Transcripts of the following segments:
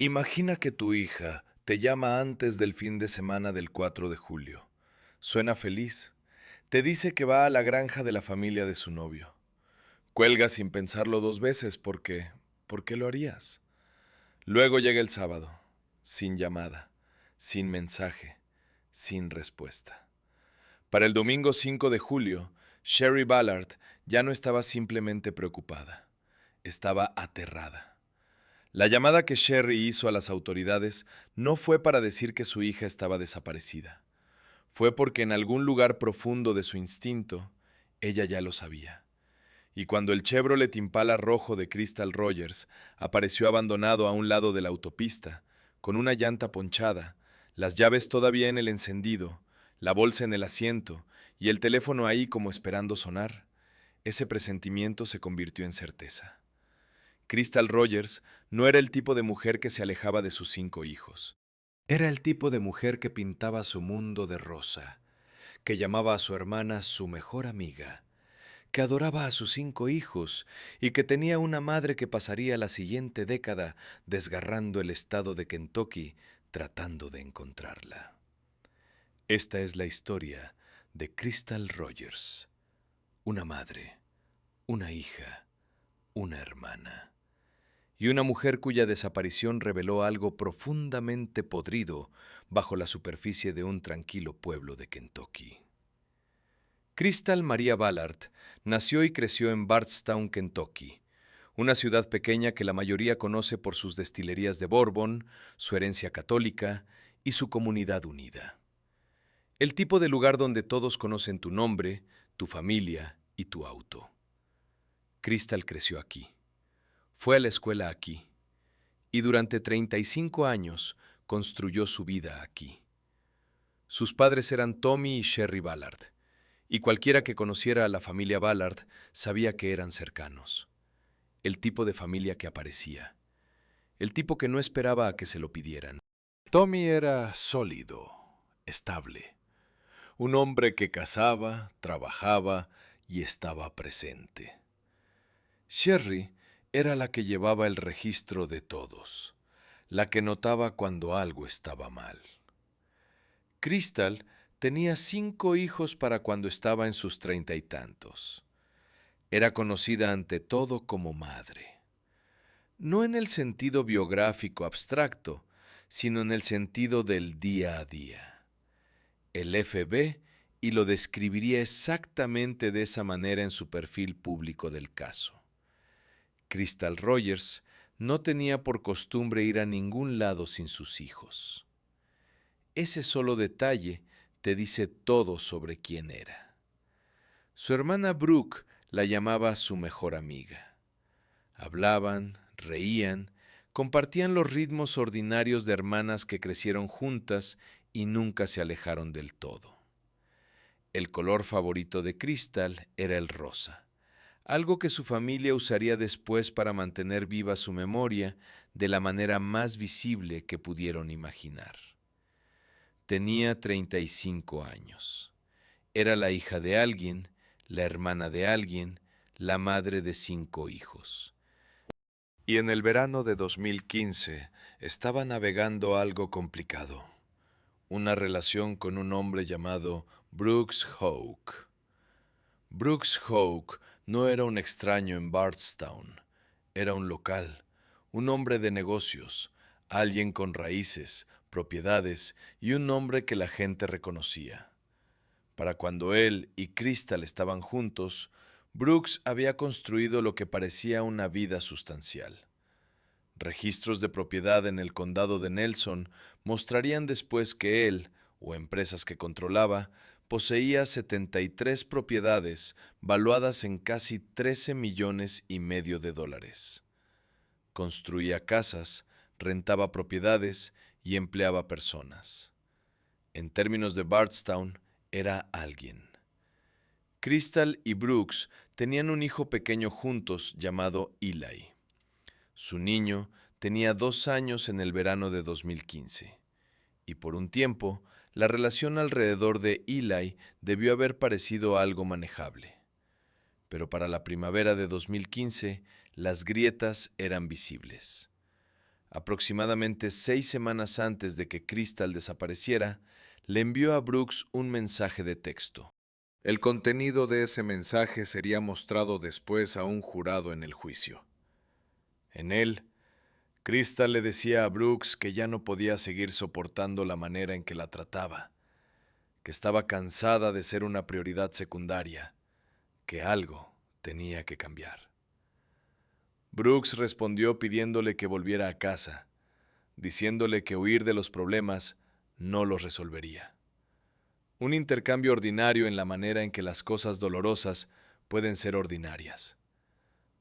Imagina que tu hija te llama antes del fin de semana del 4 de julio. Suena feliz. Te dice que va a la granja de la familia de su novio. Cuelga sin pensarlo dos veces porque... ¿Por qué lo harías? Luego llega el sábado, sin llamada, sin mensaje, sin respuesta. Para el domingo 5 de julio, Sherry Ballard ya no estaba simplemente preocupada, estaba aterrada. La llamada que Sherry hizo a las autoridades no fue para decir que su hija estaba desaparecida. Fue porque en algún lugar profundo de su instinto, ella ya lo sabía. Y cuando el Chevrolet Impala rojo de Crystal Rogers apareció abandonado a un lado de la autopista, con una llanta ponchada, las llaves todavía en el encendido, la bolsa en el asiento y el teléfono ahí como esperando sonar, ese presentimiento se convirtió en certeza. Crystal Rogers no era el tipo de mujer que se alejaba de sus 5 hijos. Era el tipo de mujer que pintaba su mundo de rosa, que llamaba a su hermana su mejor amiga, que adoraba a sus 5 hijos y que tenía una madre que pasaría la siguiente década desgarrando el estado de Kentucky tratando de encontrarla. Esta es la historia de Crystal Rogers, una madre, una hija, una hermana. Y una mujer cuya desaparición reveló algo profundamente podrido bajo la superficie de un tranquilo pueblo de Kentucky. Crystal Maria Ballard nació y creció en Bardstown, Kentucky, una ciudad pequeña que la mayoría conoce por sus destilerías de Bourbon, su herencia católica y su comunidad unida. El tipo de lugar donde todos conocen tu nombre, tu familia y tu auto. Crystal creció aquí. Fue a la escuela aquí. Y durante 35 años construyó su vida aquí. Sus padres eran Tommy y Sherry Ballard, y cualquiera que conociera a la familia Ballard sabía que eran cercanos. El tipo de familia que aparecía. El tipo que no esperaba a que se lo pidieran. Tommy era sólido, estable. Un hombre que cazaba, trabajaba y estaba presente. Sherry era la que llevaba el registro de todos, la que notaba cuando algo estaba mal. Crystal tenía 5 hijos para cuando estaba en sus 30 y tantos. Era conocida ante todo como madre. No en el sentido biográfico abstracto, sino en el sentido del día a día. El FB y lo describiría exactamente de esa manera en su perfil público del caso. Crystal Rogers no tenía por costumbre ir a ningún lado sin sus hijos. Ese solo detalle te dice todo sobre quién era. Su hermana Brooke la llamaba su mejor amiga. Hablaban, reían, compartían los ritmos ordinarios de hermanas que crecieron juntas y nunca se alejaron del todo. El color favorito de Crystal era el rosa, algo que su familia usaría después para mantener viva su memoria de la manera más visible que pudieron imaginar. Tenía 35 años. Era la hija de alguien, la hermana de alguien, la madre de 5 hijos. Y en el verano de 2015 estaba navegando algo complicado. Una relación con un hombre llamado Brooks Hawk. Brooks Hawk no era un extraño en Bardstown, era un local, un hombre de negocios, alguien con raíces, propiedades y un nombre que la gente reconocía. Para cuando él y Crystal estaban juntos, Brooks había construido lo que parecía una vida sustancial. Registros de propiedad en el condado de Nelson mostrarían después que él, o empresas que controlaba, poseía 73 propiedades valuadas en casi 13,5 millones de dólares. Construía casas, rentaba propiedades y empleaba personas. En términos de Bardstown, era alguien. Crystal y Brooks tenían un hijo pequeño juntos llamado Eli. Su niño tenía 2 años en el verano de 2015, y por un tiempo, la relación alrededor de Eli debió haber parecido algo manejable. Pero para la primavera de 2015, las grietas eran visibles. Aproximadamente 6 semanas antes de que Crystal desapareciera, le envió a Brooks un mensaje de texto. El contenido de ese mensaje sería mostrado después a un jurado en el juicio. En él, Crystal le decía a Brooks que ya no podía seguir soportando la manera en que la trataba, que estaba cansada de ser una prioridad secundaria, que algo tenía que cambiar. Brooks respondió pidiéndole que volviera a casa, diciéndole que huir de los problemas no los resolvería. Un intercambio ordinario en la manera en que las cosas dolorosas pueden ser ordinarias.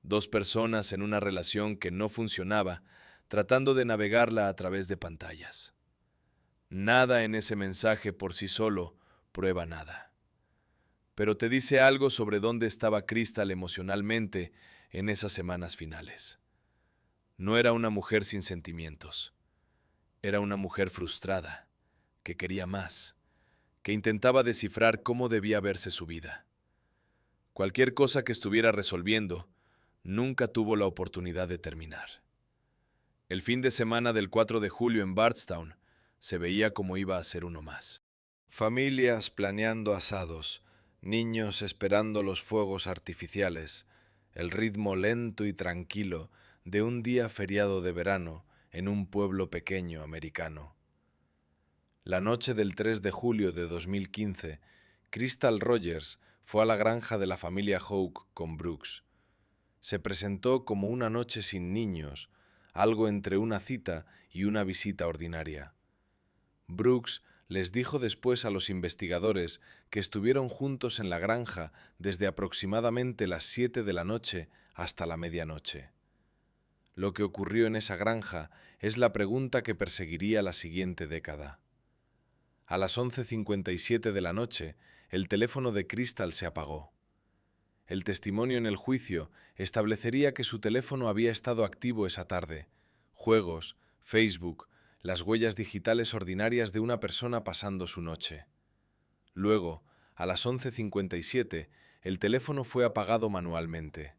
Dos personas en una relación que no funcionaba, tratando de navegarla a través de pantallas. Nada en ese mensaje por sí solo prueba nada. Pero te dice algo sobre dónde estaba Crystal emocionalmente en esas semanas finales. No era una mujer sin sentimientos. Era una mujer frustrada, que quería más, que intentaba descifrar cómo debía verse su vida. Cualquier cosa que estuviera resolviendo, nunca tuvo la oportunidad de terminar. El fin de semana del 4 de julio en Bardstown se veía como iba a ser uno más. Familias planeando asados, niños esperando los fuegos artificiales, el ritmo lento y tranquilo de un día feriado de verano en un pueblo pequeño americano. La noche del 3 de julio de 2015, Crystal Rogers fue a la granja de la familia Hoke con Brooks. Se presentó como una noche sin niños, algo entre una cita y una visita ordinaria. Brooks les dijo después a los investigadores que estuvieron juntos en la granja desde aproximadamente las 7 de la noche hasta la medianoche. Lo que ocurrió en esa granja es la pregunta que perseguiría la siguiente década. A las 11:57 de la noche, el teléfono de Crystal se apagó. El testimonio en el juicio establecería que su teléfono había estado activo esa tarde. Juegos, Facebook, las huellas digitales ordinarias de una persona pasando su noche. Luego, a las 11:57, el teléfono fue apagado manualmente.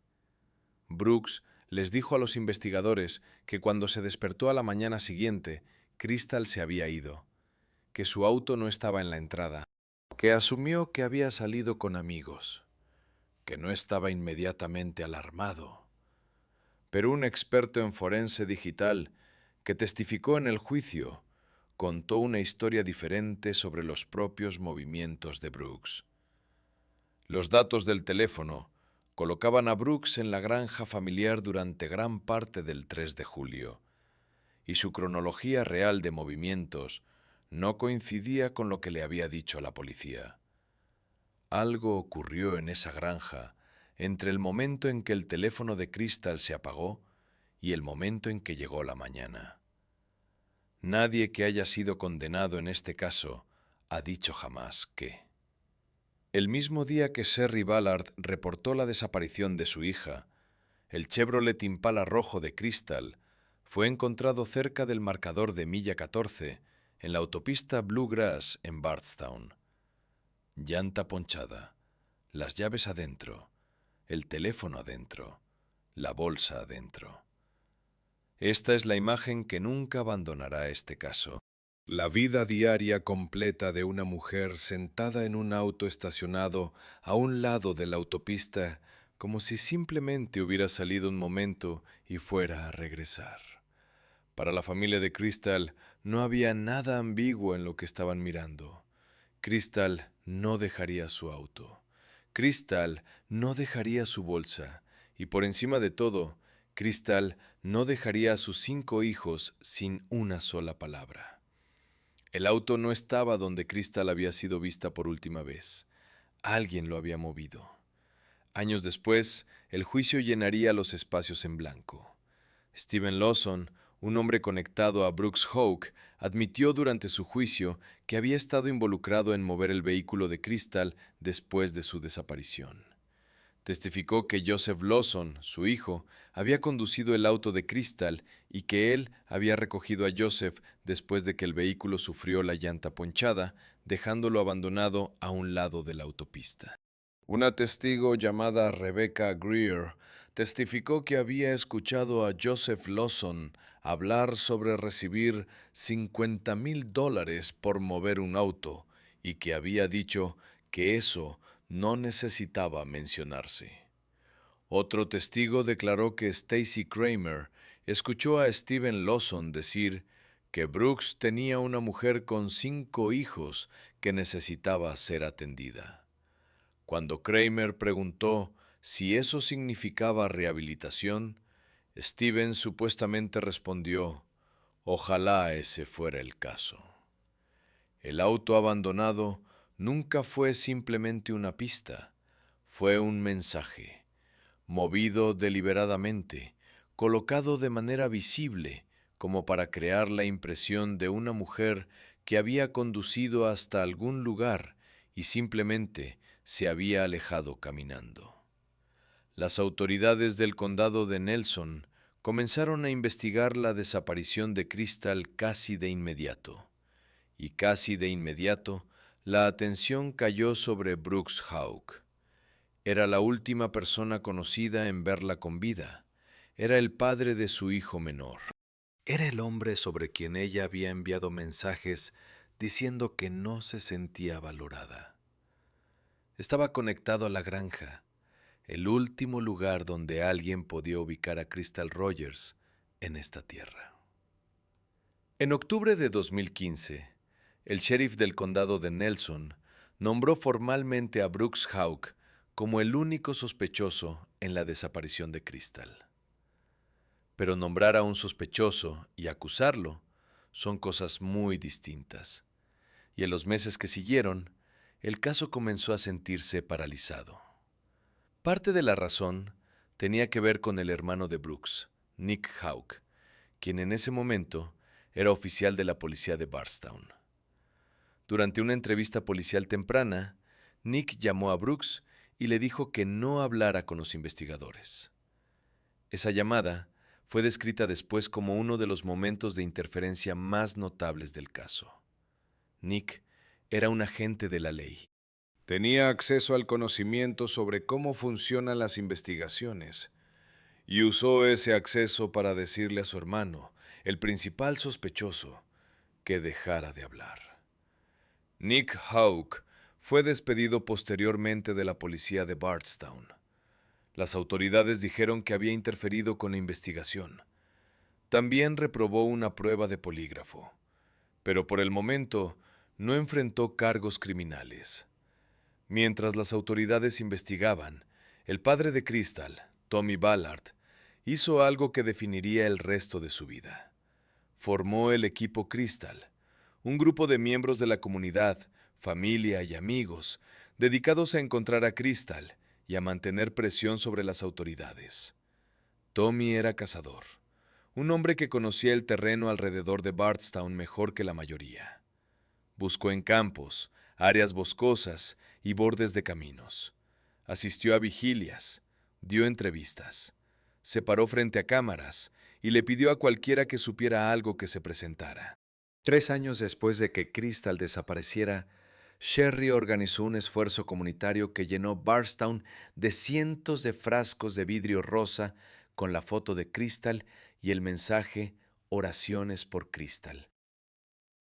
Brooks les dijo a los investigadores que cuando se despertó a la mañana siguiente, Crystal se había ido, que su auto no estaba en la entrada, que asumió que había salido con amigos, que no estaba inmediatamente alarmado. Pero un experto en forense digital que testificó en el juicio contó una historia diferente sobre los propios movimientos de Brooks. Los datos del teléfono colocaban a Brooks en la granja familiar durante gran parte del 3 de julio, y su cronología real de movimientos no coincidía con lo que le había dicho la policía. Algo ocurrió en esa granja entre el momento en que el teléfono de Crystal se apagó y el momento en que llegó la mañana. Nadie que haya sido condenado en este caso ha dicho jamás que. El mismo día que Sherry Ballard reportó la desaparición de su hija, el Chevrolet Impala rojo de Crystal fue encontrado cerca del marcador de milla 14 en la autopista Bluegrass en Bardstown. Llanta ponchada, las llaves adentro, el teléfono adentro, la bolsa adentro. Esta es la imagen que nunca abandonará este caso. La vida diaria completa de una mujer sentada en un auto estacionado a un lado de la autopista, como si simplemente hubiera salido un momento y fuera a regresar. Para la familia de Crystal no había nada ambiguo en lo que estaban mirando. Crystal no dejaría su auto. Crystal no dejaría su bolsa. Y por encima de todo, Crystal no dejaría a sus 5 hijos sin una sola palabra. El auto no estaba donde Crystal había sido vista por última vez. Alguien lo había movido. Años después, el juicio llenaría los espacios en blanco. Stephen Lawson, un hombre conectado a Brooks Hoke, admitió durante su juicio que había estado involucrado en mover el vehículo de Crystal después de su desaparición. Testificó que Joseph Lawson, su hijo, había conducido el auto de Crystal y que él había recogido a Joseph después de que el vehículo sufrió la llanta ponchada, dejándolo abandonado a un lado de la autopista. Una testigo llamada Rebecca Greer testificó que había escuchado a Joseph Lawson hablar sobre recibir $50,000 por mover un auto y que había dicho que eso no necesitaba mencionarse. Otro testigo declaró que Stacy Kramer escuchó a Steven Lawson decir que Brooks tenía una mujer con 5 hijos que necesitaba ser atendida. Cuando Kramer preguntó si eso significaba rehabilitación, Steven supuestamente respondió: «Ojalá ese fuera el caso». El auto abandonado nunca fue simplemente una pista, fue un mensaje, movido deliberadamente, colocado de manera visible, como para crear la impresión de una mujer que había conducido hasta algún lugar y simplemente se había alejado caminando. Las autoridades del condado de Nelson comenzaron a investigar la desaparición de Crystal casi de inmediato, y casi de inmediato la atención cayó sobre Brooks Hawk. Era la última persona conocida en verla con vida. Era el padre de su hijo menor. Era el hombre sobre quien ella había enviado mensajes diciendo que no se sentía valorada. Estaba conectado a la granja, el último lugar donde alguien podía ubicar a Crystal Rogers en esta tierra. En octubre de 2015, el sheriff del condado de Nelson nombró formalmente a Brooks Hawk como el único sospechoso en la desaparición de Crystal. Pero nombrar a un sospechoso y acusarlo son cosas muy distintas, y en los meses que siguieron, el caso comenzó a sentirse paralizado. Parte de la razón tenía que ver con el hermano de Brooks, Nick Hawk, quien en ese momento era oficial de la policía de Bardstown. Durante una entrevista policial temprana, Nick llamó a Brooks y le dijo que no hablara con los investigadores. Esa llamada fue descrita después como uno de los momentos de interferencia más notables del caso. Nick era un agente de la ley. Tenía acceso al conocimiento sobre cómo funcionan las investigaciones y usó ese acceso para decirle a su hermano, el principal sospechoso, que dejara de hablar. Nick Hawk fue despedido posteriormente de la policía de Bardstown. Las autoridades dijeron que había interferido con la investigación. También reprobó una prueba de polígrafo, pero por el momento no enfrentó cargos criminales. Mientras las autoridades investigaban, el padre de Crystal, Tommy Ballard, hizo algo que definiría el resto de su vida. Formó el equipo Crystal, un grupo de miembros de la comunidad, familia y amigos, dedicados a encontrar a Crystal y a mantener presión sobre las autoridades. Tommy era cazador, un hombre que conocía el terreno alrededor de Bardstown mejor que la mayoría. Buscó en campos, áreas boscosas y bordes de caminos. Asistió a vigilias, dio entrevistas, se paró frente a cámaras y le pidió a cualquiera que supiera algo que se presentara. 3 años después de que Crystal desapareciera, Sherry organizó un esfuerzo comunitario que llenó Bardstown de cientos de frascos de vidrio rosa con la foto de Crystal y el mensaje «Oraciones por Crystal».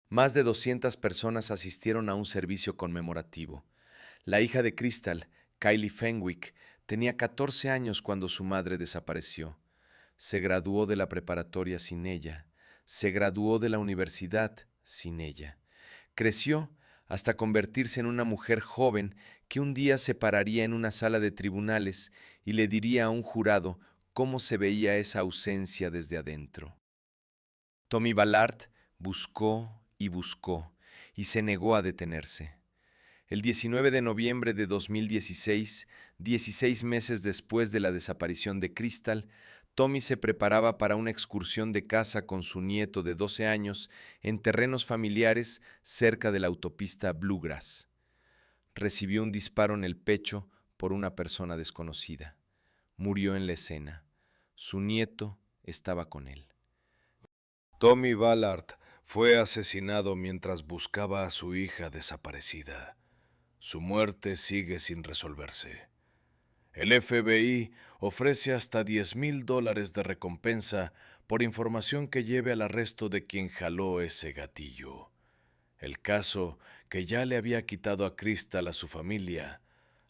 Más de 200 personas asistieron a un servicio conmemorativo. La hija de Crystal, Kylie Fenwick, tenía 14 años cuando su madre desapareció. Se graduó de la preparatoria sin ella. Se graduó de la universidad sin ella. Creció hasta convertirse en una mujer joven que un día se pararía en una sala de tribunales y le diría a un jurado cómo se veía esa ausencia desde adentro. Tommy Ballard buscó y se negó a detenerse. El 19 de noviembre de 2016, 16 meses después de la desaparición de Crystal, Tommy se preparaba para una excursión de caza con su nieto de 12 años en terrenos familiares cerca de la autopista Bluegrass. Recibió un disparo en el pecho por una persona desconocida. Murió en la escena. Su nieto estaba con él. Tommy Ballard fue asesinado mientras buscaba a su hija desaparecida. Su muerte sigue sin resolverse. El FBI ofrece hasta $10,000 de recompensa por información que lleve al arresto de quien jaló ese gatillo. El caso que ya le había quitado a Crystal a su familia,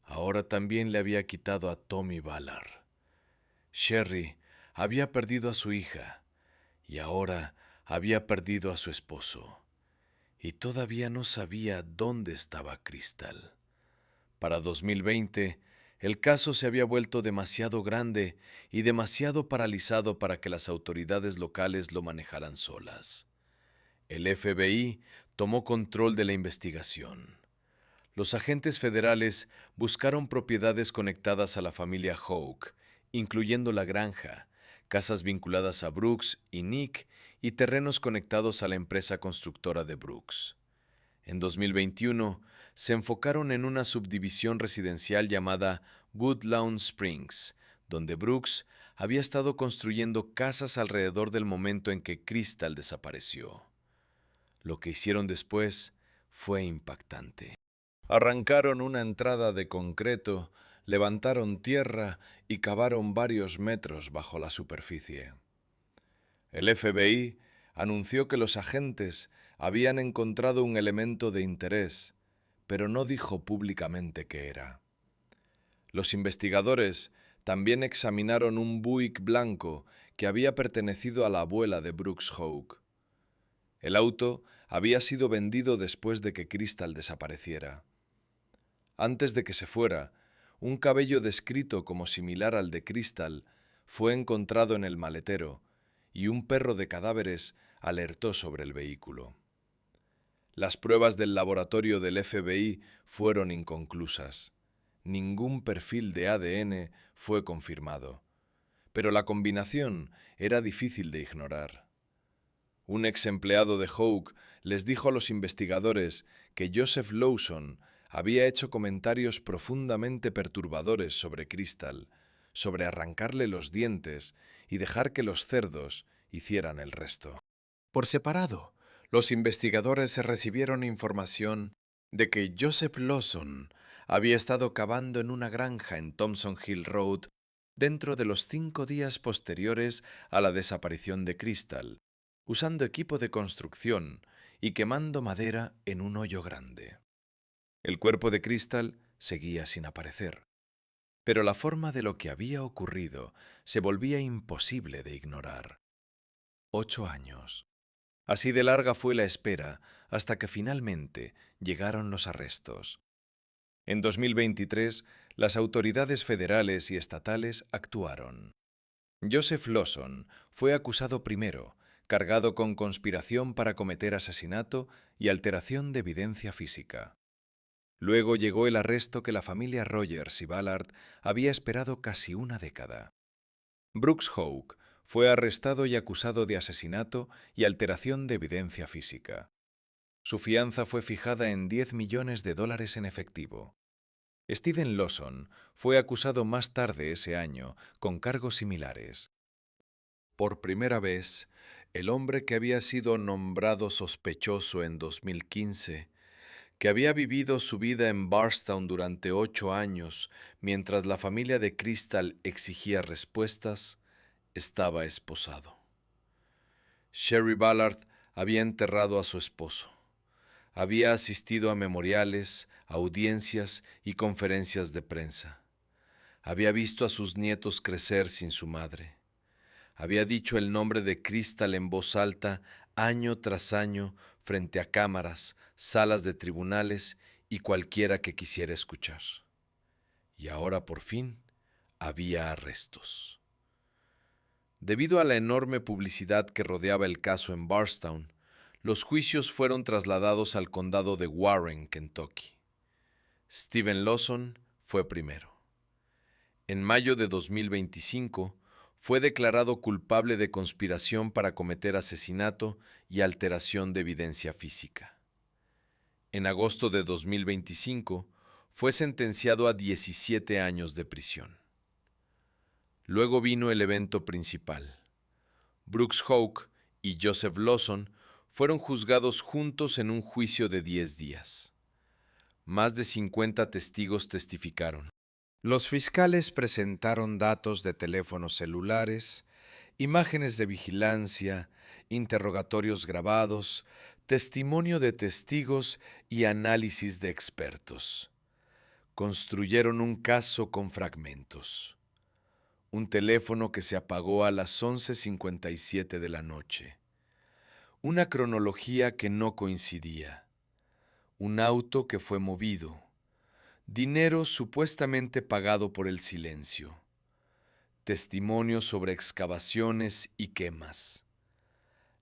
ahora también le había quitado a Tommy Ballard. Sherry había perdido a su hija y ahora había perdido a su esposo. Y todavía no sabía dónde estaba Crystal. Para 2020, el caso se había vuelto demasiado grande y demasiado paralizado para que las autoridades locales lo manejaran solas. El FBI tomó control de la investigación. Los agentes federales buscaron propiedades conectadas a la familia Hoke, incluyendo la granja, casas vinculadas a Brooks y Nick y terrenos conectados a la empresa constructora de Brooks. En 2021, se enfocaron en una subdivisión residencial llamada Woodlawn Springs, donde Brooks había estado construyendo casas alrededor del momento en que Crystal desapareció. Lo que hicieron después fue impactante. Arrancaron una entrada de concreto, levantaron tierra y cavaron varios metros bajo la superficie. El FBI anunció que los agentes habían encontrado un elemento de interés, pero no dijo públicamente qué era. Los investigadores también examinaron un Buick blanco que había pertenecido a la abuela de Brooks Hoke. El auto había sido vendido después de que Crystal desapareciera. Antes de que se fuera, un cabello descrito como similar al de Crystal fue encontrado en el maletero y un perro de cadáveres alertó sobre el vehículo. Las pruebas del laboratorio del FBI fueron inconclusas. Ningún perfil de ADN fue confirmado, pero la combinación era difícil de ignorar. Un ex empleado de Hoke les dijo a los investigadores que Joseph Lawson había hecho comentarios profundamente perturbadores sobre Crystal, sobre arrancarle los dientes y dejar que los cerdos hicieran el resto. Por separado, los investigadores recibieron información de que Joseph Lawson había estado cavando en una granja en Thompson Hill Road dentro de los 5 días posteriores a la desaparición de Crystal, usando equipo de construcción y quemando madera en un hoyo grande. El cuerpo de Crystal seguía sin aparecer, pero la forma de lo que había ocurrido se volvía imposible de ignorar. 8 años. Así de larga fue la espera hasta que finalmente llegaron los arrestos. En 2023, las autoridades federales y estatales actuaron. Joseph Lawson fue acusado primero, cargado con conspiración para cometer asesinato y alteración de evidencia física. Luego llegó el arresto que la familia Rogers y Ballard había esperado casi una década. Brooks Hoke fue arrestado y acusado de asesinato y alteración de evidencia física. Su fianza fue fijada en $10 millones en efectivo. Steven Lawson fue acusado más tarde ese año con cargos similares. Por primera vez, el hombre que había sido nombrado sospechoso en 2015, que había vivido su vida en Bardstown durante 8 años mientras la familia de Crystal exigía respuestas, estaba esposado. Sherry Ballard había enterrado a su esposo. Había asistido a memoriales, audiencias y conferencias de prensa. Había visto a sus nietos crecer sin su madre. Había dicho el nombre de Crystal en voz alta año tras año frente a cámaras, salas de tribunales y cualquiera que quisiera escuchar. Y ahora por fin había arrestos. Debido a la enorme publicidad que rodeaba el caso en Bardstown, los juicios fueron trasladados al condado de Warren, Kentucky. Steven Lawson fue primero. En mayo de 2025, fue declarado culpable de conspiración para cometer asesinato y alteración de evidencia física. En agosto de 2025, fue sentenciado a 17 años de prisión. Luego vino el evento principal. Brooks Hoke y Joseph Lawson fueron juzgados juntos en un juicio de 10 días. Más de 50 testigos testificaron. Los fiscales presentaron datos de teléfonos celulares Imágenes de vigilancia, interrogatorios grabados, testimonio de testigos y análisis de expertos. Construyeron un caso con fragmentos. Un teléfono que se apagó a las 11:57 de la noche. Una cronología que no coincidía. Un auto que fue movido. Dinero supuestamente pagado por el silencio. Testimonios sobre excavaciones y quemas.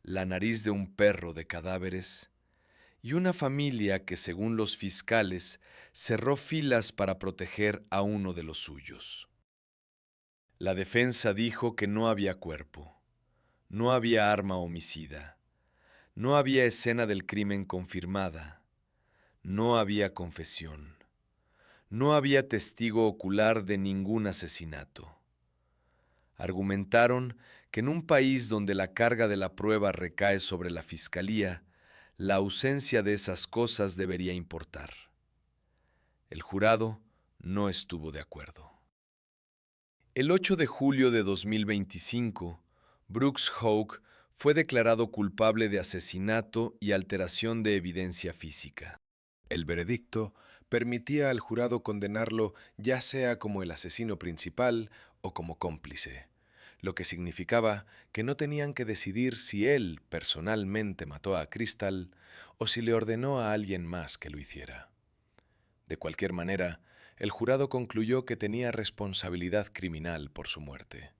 La nariz de un perro de cadáveres. Y una familia que, según los fiscales, cerró filas para proteger a uno de los suyos. La defensa dijo que no había cuerpo, no había arma homicida, no había escena del crimen confirmada, no había confesión, no había testigo ocular de ningún asesinato. Argumentaron que en un país donde la carga de la prueba recae sobre la fiscalía, la ausencia de esas cosas debería importar. El jurado no estuvo de acuerdo. El 8 de julio de 2025, Brooks Houck fue declarado culpable de asesinato y alteración de evidencia física. El veredicto permitía al jurado condenarlo ya sea como el asesino principal o como cómplice, lo que significaba que no tenían que decidir si él personalmente mató a Crystal o si le ordenó a alguien más que lo hiciera. De cualquier manera, el jurado concluyó que tenía responsabilidad criminal por su muerte.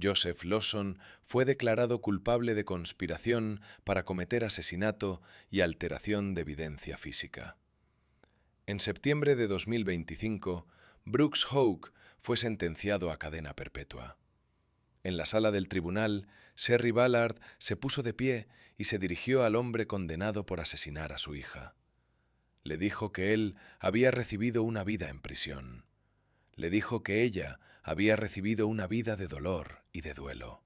Joseph Lawson fue declarado culpable de conspiración para cometer asesinato y alteración de evidencia física. En septiembre de 2025, Brooks Houck fue sentenciado a cadena perpetua. En la sala del tribunal, Sherry Ballard se puso de pie y se dirigió al hombre condenado por asesinar a su hija. Le dijo que él había recibido una vida en prisión. Le dijo que ella había recibido una vida de dolor y de duelo.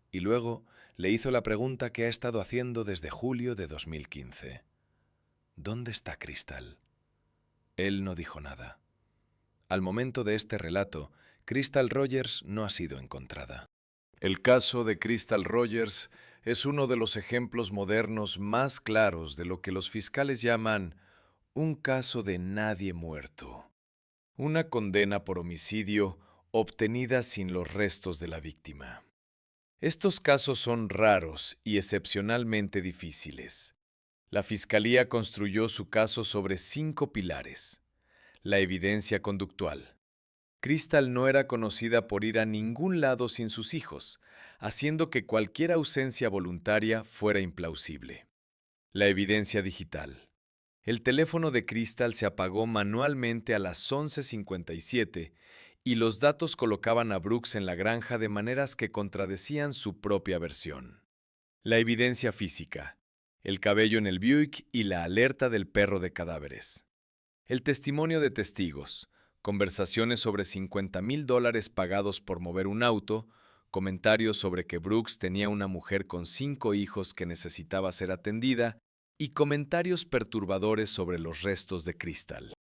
Y luego le hizo la pregunta que ha estado haciendo desde julio de 2015. ¿Dónde está Crystal? Él no dijo nada. Al momento de este relato, Crystal Rogers no ha sido encontrada. El caso de Crystal Rogers es uno de los ejemplos modernos más claros de lo que los fiscales llaman un caso de nadie muerto. Una condena por homicidio obtenida sin los restos de la víctima. Estos casos son raros y excepcionalmente difíciles. La Fiscalía construyó su caso sobre 5 pilares. La evidencia conductual. Crystal no era conocida por ir a ningún lado sin sus hijos, haciendo que cualquier ausencia voluntaria fuera implausible. La evidencia digital. El teléfono de Crystal se apagó manualmente a las 11:57 y los datos colocaban a Brooks en la granja de maneras que contradecían su propia versión. La evidencia física. El cabello en el Buick y la alerta del perro de cadáveres. El testimonio de testigos. Conversaciones sobre $50,000 pagados por mover un auto. Comentarios sobre que Brooks tenía una mujer con 5 hijos que necesitaba ser atendida. Y comentarios perturbadores sobre los restos de Crystal.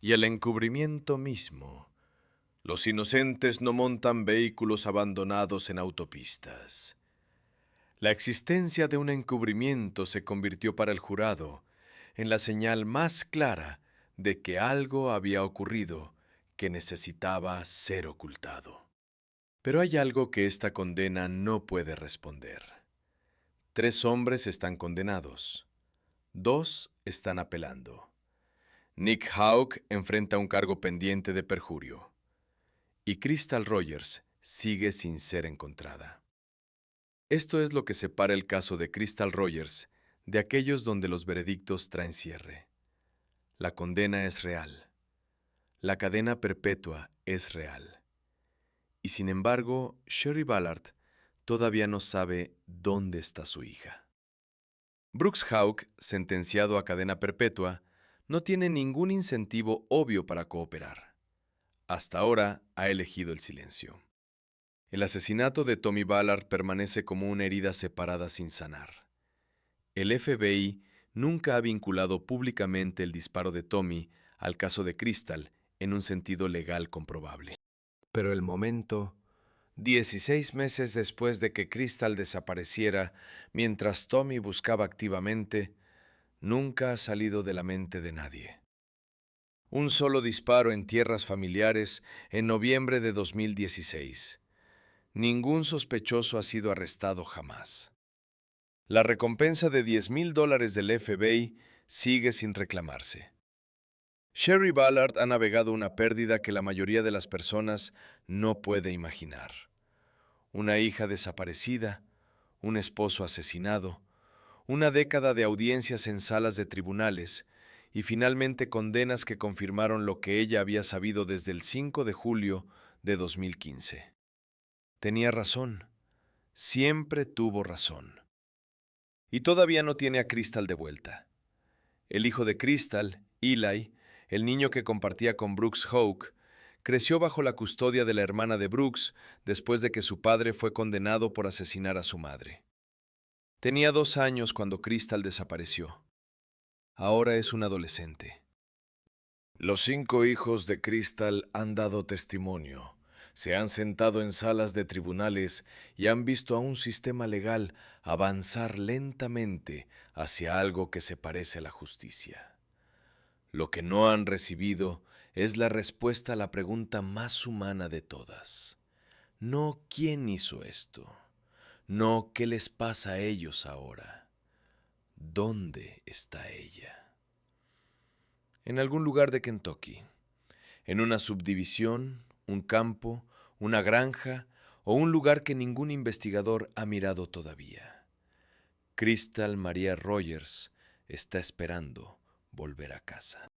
Y el encubrimiento mismo. Los inocentes no montan vehículos abandonados en autopistas. La existencia de un encubrimiento se convirtió para el jurado en la señal más clara de que algo había ocurrido que necesitaba ser ocultado. Pero hay algo que esta condena no puede responder. 3 hombres están condenados. 2 están apelando. Nick Houck enfrenta un cargo pendiente de perjurio. Y Crystal Rogers sigue sin ser encontrada. Esto es lo que separa el caso de Crystal Rogers de aquellos donde los veredictos traen cierre. La condena es real. La cadena perpetua es real. Y sin embargo, Sherry Ballard todavía no sabe dónde está su hija. Brooks Houck, sentenciado a cadena perpetua, no tiene ningún incentivo obvio para cooperar. Hasta ahora ha elegido el silencio. El asesinato de Tommy Ballard permanece como una herida separada sin sanar. El FBI nunca ha vinculado públicamente el disparo de Tommy al caso de Crystal en un sentido legal comprobable. Pero el momento 16 meses después de que Crystal desapareciera, mientras Tommy buscaba activamente, nunca ha salido de la mente de nadie. Un solo disparo en tierras familiares en noviembre de 2016. Ningún sospechoso ha sido arrestado jamás. La recompensa de $10,000 del FBI sigue sin reclamarse. Sherry Ballard ha navegado una pérdida que la mayoría de las personas no puede imaginar. Una hija desaparecida, un esposo asesinado, una década de audiencias en salas de tribunales y finalmente condenas que confirmaron lo que ella había sabido desde el 5 de julio de 2015. Tenía razón, siempre tuvo razón. Y todavía no tiene a Crystal de vuelta. El hijo de Crystal, Eli, el niño que compartía con Brooks Hoke, creció bajo la custodia de la hermana de Brooks después de que su padre fue condenado por asesinar a su madre. Tenía 2 años cuando Crystal desapareció. Ahora es un adolescente. Los 5 hijos de Crystal han dado testimonio. Se han sentado en salas de tribunales y han visto a un sistema legal avanzar lentamente hacia algo que se parece a la justicia. Lo que no han recibido es la respuesta a la pregunta más humana de todas. No quién hizo esto, no qué les pasa a ellos ahora. ¿Dónde está ella? En algún lugar de Kentucky, en una subdivisión, un campo, una granja o un lugar que ningún investigador ha mirado todavía. Crystal Maria Rogers está esperando volver a casa.